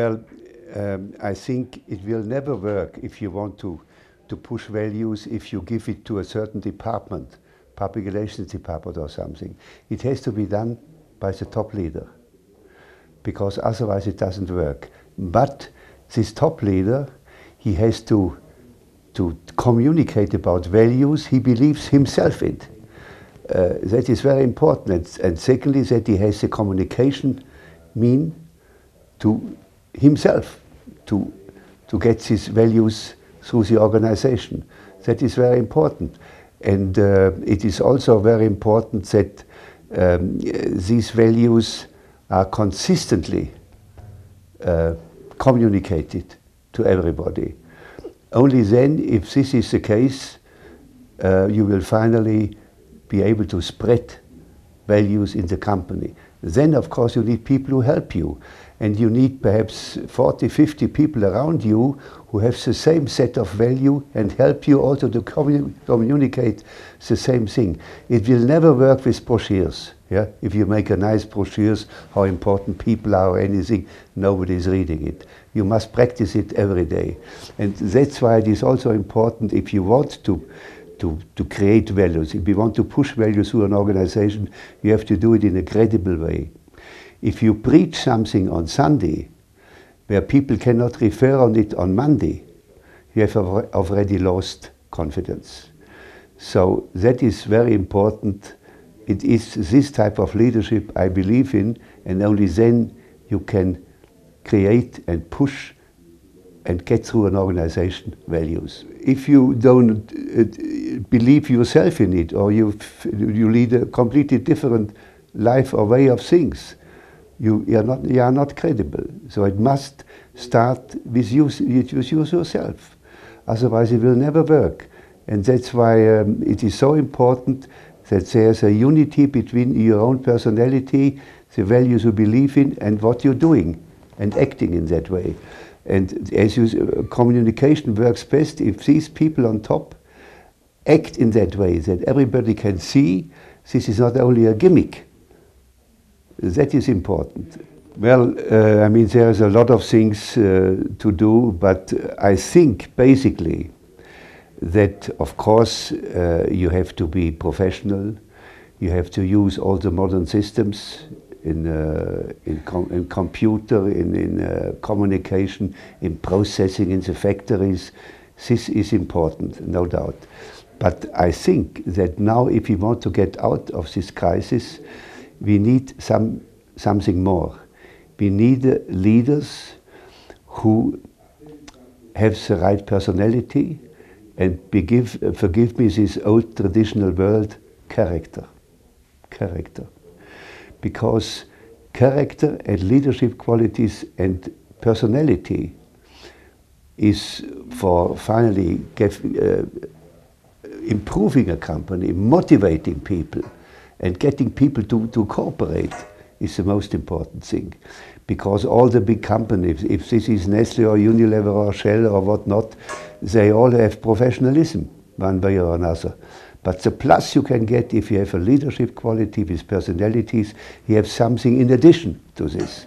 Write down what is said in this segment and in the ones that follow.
Well, I think it will never work if you want to push values if you give it to a certain department, public relations department or something. It has to be done by the top leader, because otherwise it doesn't work. But this top leader, he has to communicate about values he believes himself in. That is very important. And secondly, that he has the communication mean to himself to get these values through the organization. That is very important. And it is also very important that these values are consistently communicated to everybody. Only then, if this is the case, you will finally be able to spread values in the company. Then, of course, you need people who help you. And you need perhaps 40, 50 people around you who have the same set of value and help you also to communicate the same thing. It will never work with brochures. Yeah? If you make a nice brochures, how important people are or anything, nobody is reading it. You must practice it every day. And that's why it is also important, if you want to create values, if you want to push values through an organization, you have to do it in a credible way. If you preach something on Sunday, where people cannot refer on it on Monday, you have already lost confidence. So that is very important. It is this type of leadership I believe in, and only then you can create and push and get through an organization values. If you don't believe yourself in it, or you lead a completely different life or way of things, you are not credible. So it must start with you yourself. Otherwise it will never work. And that's why it is so important that there's a unity between your own personality, the values you believe in, and what you're doing and acting in that way. And as communication works best if these people on top act in that way, that everybody can see this is not only a gimmick. That is important. Well, I mean, there's a lot of things to do, but I think basically that, of course, you have to be professional. You have to use all the modern systems in computer, in communication, in processing in the factories. This is important, no doubt. But I think that now, if we want to get out of this crisis, we need something more. We need leaders who have the right personality and forgive me this old traditional word, character. Character. Because character and leadership qualities and personality is for finally improving a company, motivating people, and getting people to cooperate is the most important thing. Because all the big companies, if this is Nestlé or Unilever or Shell or whatnot, they all have professionalism, one way or another. But the plus you can get if you have a leadership quality with personalities, you have something in addition to this.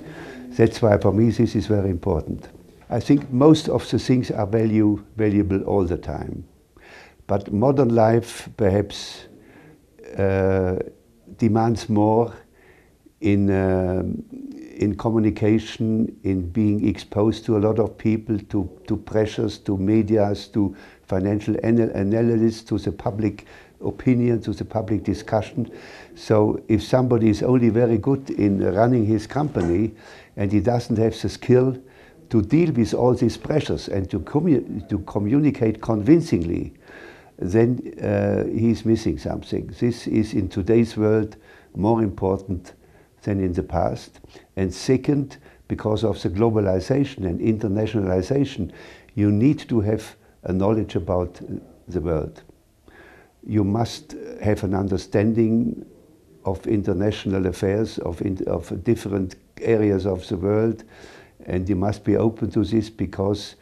That's why for me this is very important. I think most of the things are valuable all the time. But modern life perhaps demands more in communication, in being exposed to a lot of people, to pressures, to medias, to financial analysis, to the public opinion, to the public discussion. So if somebody is only very good in running his company and he doesn't have the skill to deal with all these pressures and to communicate convincingly, then he's missing something. This is in today's world more important than in the past. And second, because of the globalization and internationalization, you need to have a knowledge about the world. You must have an understanding of international affairs, of different areas of the world, and you must be open to this, because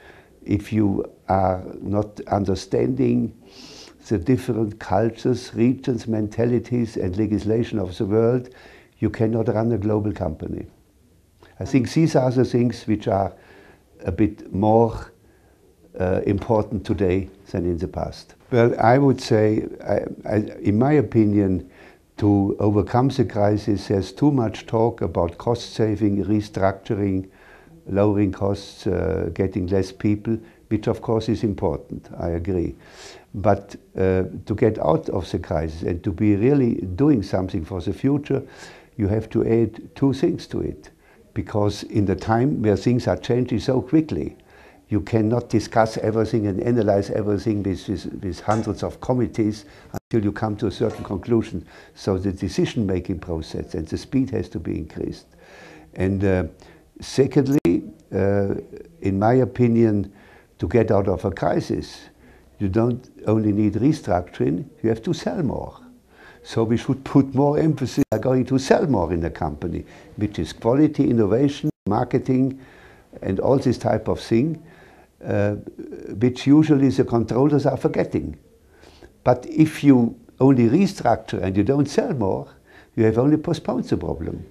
if you are not understanding the different cultures, regions, mentalities and legislation of the world, you cannot run a global company. I think these are the things which are a bit more important today than in the past. Well, I would say, in my opinion, to overcome the crisis, there's too much talk about cost saving, restructuring, lowering costs, getting less people, which of course is important, I agree. But to get out of the crisis and to be really doing something for the future, you have to add two things to it. Because in the time where things are changing so quickly, you cannot discuss everything and analyze everything with hundreds of committees until you come to a certain conclusion. So the decision-making process and the speed has to be increased. And secondly, in my opinion, to get out of a crisis, you don't only need restructuring, you have to sell more. So we should put more emphasis on going to sell more in the company, which is quality, innovation, marketing, and all this type of thing, which usually the controllers are forgetting. But if you only restructure and you don't sell more, you have only postponed the problem.